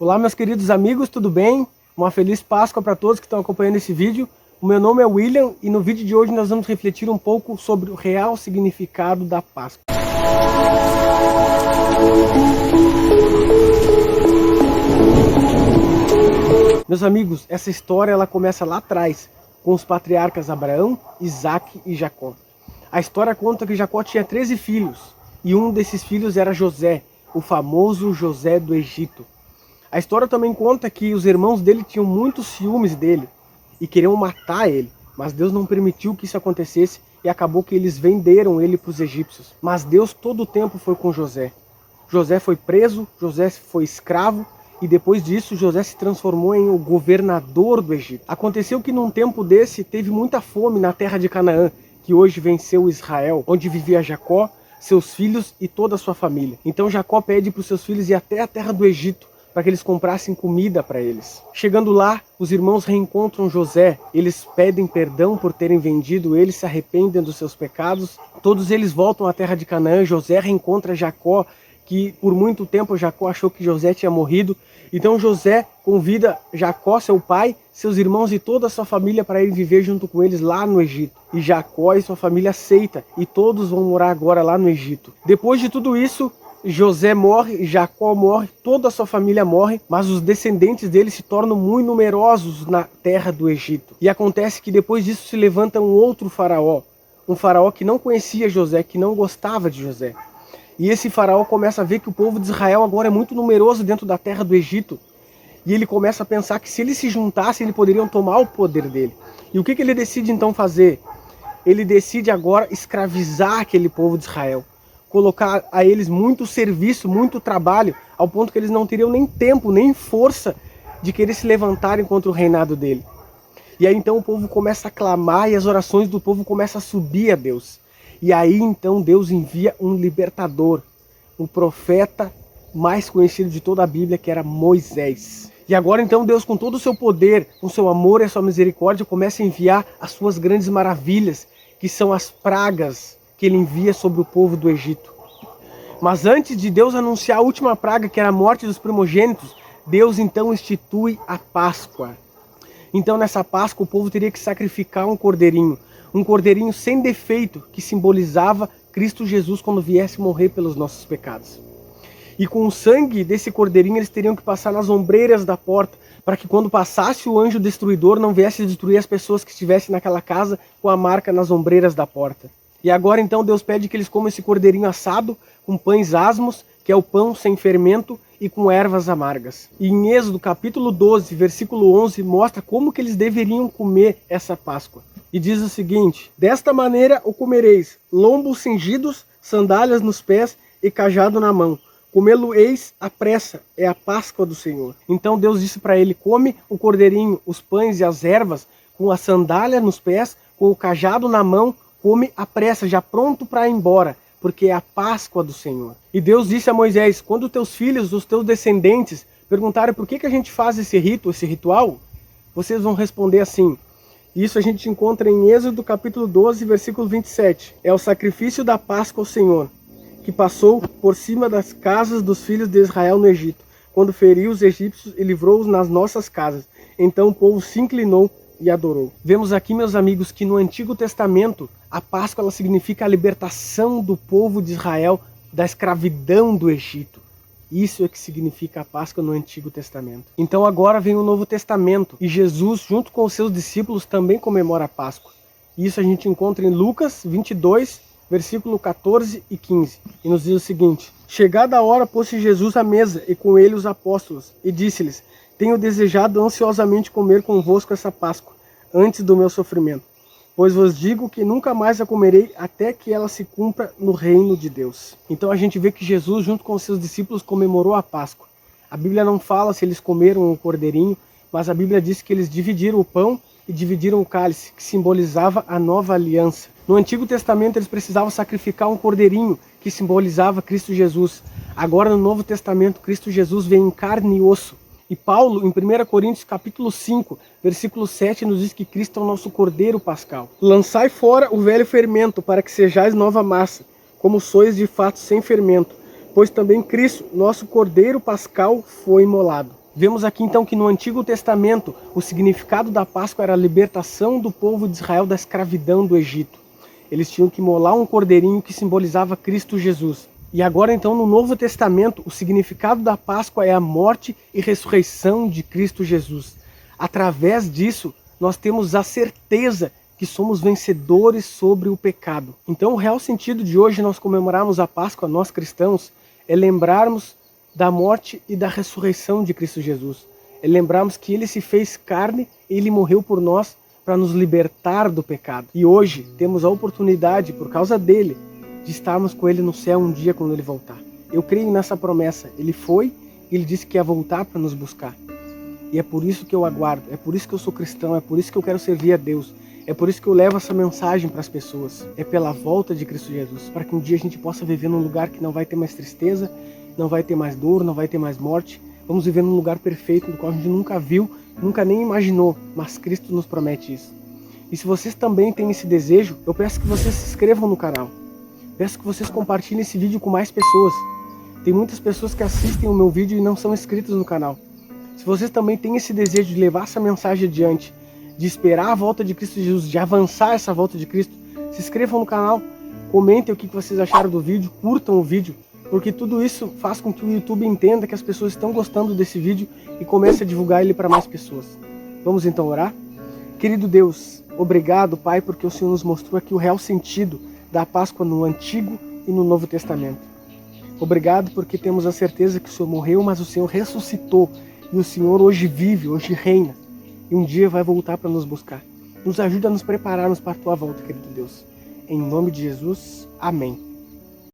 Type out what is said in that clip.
Olá, meus queridos amigos, tudo bem? Uma feliz Páscoa para todos que estão acompanhando esse vídeo. O meu nome é William e no vídeo de hoje nós vamos refletir um pouco sobre o real significado da Páscoa. Meus amigos, essa história ela começa lá atrás, com os patriarcas Abraão, Isaac e Jacó. A história conta que Jacó tinha 13 filhos e um desses filhos era José, o famoso José do Egito. A história também conta que os irmãos dele tinham muitos ciúmes dele e queriam matar ele, mas Deus não permitiu que isso acontecesse e acabou que eles venderam ele para os egípcios. Mas Deus todo o tempo foi com José. José foi preso, José foi escravo e depois disso José se transformou em o governador do Egito. Aconteceu que num tempo desse teve muita fome na terra de Canaã, que hoje venceu Israel, onde vivia Jacó, seus filhos e toda a sua família. Então Jacó pede para os seus filhos ir até a terra do Egito, para que eles comprassem comida para eles. Chegando lá, os irmãos reencontram José, eles pedem perdão por terem vendido ele, se arrependem dos seus pecados. Todos eles voltam à terra de Canaã. José reencontra Jacó, que por muito tempo Jacó achou que José tinha morrido. Então José convida Jacó, seu pai, seus irmãos e toda a sua família para ir viver junto com eles lá no Egito. E Jacó e sua família aceita, e todos vão morar agora lá no Egito. Depois de tudo isso, José morre, Jacó morre, toda a sua família morre, mas os descendentes dele se tornam muito numerosos na terra do Egito. E acontece que depois disso se levanta um outro faraó, um faraó que não conhecia José, que não gostava de José. E esse faraó começa a ver que o povo de Israel agora é muito numeroso dentro da terra do Egito. E ele começa a pensar que se eles se juntassem, eles poderiam tomar o poder dele. E o que ele decide então fazer? Ele decide agora escravizar aquele povo de Israel. Colocar a eles muito serviço, muito trabalho, ao ponto que eles não teriam nem tempo, nem força de querer se levantarem contra o reinado dele. E aí então o povo começa a clamar e as orações do povo começam a subir a Deus. E aí então Deus envia um libertador, um profeta mais conhecido de toda a Bíblia, que era Moisés. E agora então Deus, com todo o seu poder, com seu amor e a sua misericórdia, começa a enviar as suas grandes maravilhas, que são as pragas que ele envia sobre o povo do Egito. Mas antes de Deus anunciar a última praga, que era a morte dos primogênitos, Deus então institui a Páscoa. Então nessa Páscoa o povo teria que sacrificar um cordeirinho sem defeito, que simbolizava Cristo Jesus quando viesse morrer pelos nossos pecados. E com o sangue desse cordeirinho eles teriam que passar nas ombreiras da porta, para que quando passasse o anjo destruidor não viesse destruir as pessoas que estivessem naquela casa com a marca nas ombreiras da porta. E agora então Deus pede que eles comam esse cordeirinho assado com pães asmos, que é o pão sem fermento, e com ervas amargas. E em Êxodo capítulo 12, versículo 11, mostra como que eles deveriam comer essa Páscoa. E diz o seguinte: desta maneira o comereis, lombos cingidos, sandálias nos pés e cajado na mão. Comê-lo-eis à pressa, é a Páscoa do Senhor. Então Deus disse para ele: come o cordeirinho, os pães e as ervas, com a sandália nos pés, com o cajado na mão, come à pressa, já pronto para ir embora, porque é a Páscoa do Senhor. E Deus disse a Moisés: quando teus filhos, os teus descendentes, perguntarem por que a gente faz esse rito, esse ritual, vocês vão responder assim. Isso a gente encontra em Êxodo capítulo 12, versículo 27. É o sacrifício da Páscoa ao Senhor, que passou por cima das casas dos filhos de Israel no Egito, quando feriu os egípcios e livrou-os nas nossas casas. Então o povo se inclinou e adorou. Vemos aqui, meus amigos, que no Antigo Testamento a Páscoa ela significa a libertação do povo de Israel da escravidão do Egito. Isso é que significa a Páscoa no Antigo Testamento. Então agora vem o Novo Testamento e Jesus, junto com os seus discípulos, também comemora a Páscoa. Isso a gente encontra em Lucas 22, versículo 14 e 15. E nos diz o seguinte: chegada a hora, pôs-se Jesus à mesa e com ele os apóstolos, e disse-lhes: tenho desejado ansiosamente comer convosco essa Páscoa, antes do meu sofrimento. Pois vos digo que nunca mais a comerei até que ela se cumpra no reino de Deus. Então a gente vê que Jesus, junto com os seus discípulos, comemorou a Páscoa. A Bíblia não fala se eles comeram o cordeirinho, mas a Bíblia diz que eles dividiram o pão e dividiram o cálice, que simbolizava a nova aliança. No Antigo Testamento eles precisavam sacrificar um cordeirinho, que simbolizava Cristo Jesus. Agora no Novo Testamento, Cristo Jesus vem em carne e osso. E Paulo, em 1 Coríntios capítulo 5, versículo 7, nos diz que Cristo é o nosso cordeiro pascal. Lançai fora o velho fermento, para que sejais nova massa, como sois de fato sem fermento, pois também Cristo, nosso cordeiro pascal, foi imolado. Vemos aqui então que no Antigo Testamento o significado da Páscoa era a libertação do povo de Israel da escravidão do Egito. Eles tinham que imolar um cordeirinho que simbolizava Cristo Jesus. E agora então no Novo Testamento o significado da Páscoa é a morte e ressurreição de Cristo Jesus. Através disso nós temos a certeza que somos vencedores sobre o pecado. Então o real sentido de hoje nós comemorarmos a Páscoa, nós cristãos, é lembrarmos da morte e da ressurreição de Cristo Jesus. É lembrarmos que Ele se fez carne e Ele morreu por nós para nos libertar do pecado. E hoje temos a oportunidade, por causa dele, de estarmos com Ele no céu um dia quando Ele voltar. Eu creio nessa promessa. Ele foi e Ele disse que ia voltar para nos buscar. E é por isso que eu aguardo, é por isso que eu sou cristão, é por isso que eu quero servir a Deus. É por isso que eu levo essa mensagem para as pessoas. É pela volta de Cristo Jesus, para que um dia a gente possa viver num lugar que não vai ter mais tristeza, não vai ter mais dor, não vai ter mais morte. Vamos viver num lugar perfeito, no qual a gente nunca viu, nunca nem imaginou, mas Cristo nos promete isso. E se vocês também têm esse desejo, eu peço que vocês se inscrevam no canal. Peço que vocês compartilhem esse vídeo com mais pessoas. Tem muitas pessoas que assistem o meu vídeo e não são inscritas no canal. Se vocês também têm esse desejo de levar essa mensagem adiante, de esperar a volta de Cristo Jesus, de avançar essa volta de Cristo, se inscrevam no canal, comentem o que vocês acharam do vídeo, curtam o vídeo, porque tudo isso faz com que o YouTube entenda que as pessoas estão gostando desse vídeo e comece a divulgar ele para mais pessoas. Vamos então orar? Querido Deus, obrigado, Pai, porque o Senhor nos mostrou aqui o real sentido da Páscoa no Antigo e no Novo Testamento. Obrigado porque temos a certeza que o Senhor morreu, mas o Senhor ressuscitou e o Senhor hoje vive, hoje reina. E um dia vai voltar para nos buscar. Nos ajuda a nos prepararmos para a tua volta, querido Deus. Em nome de Jesus, amém.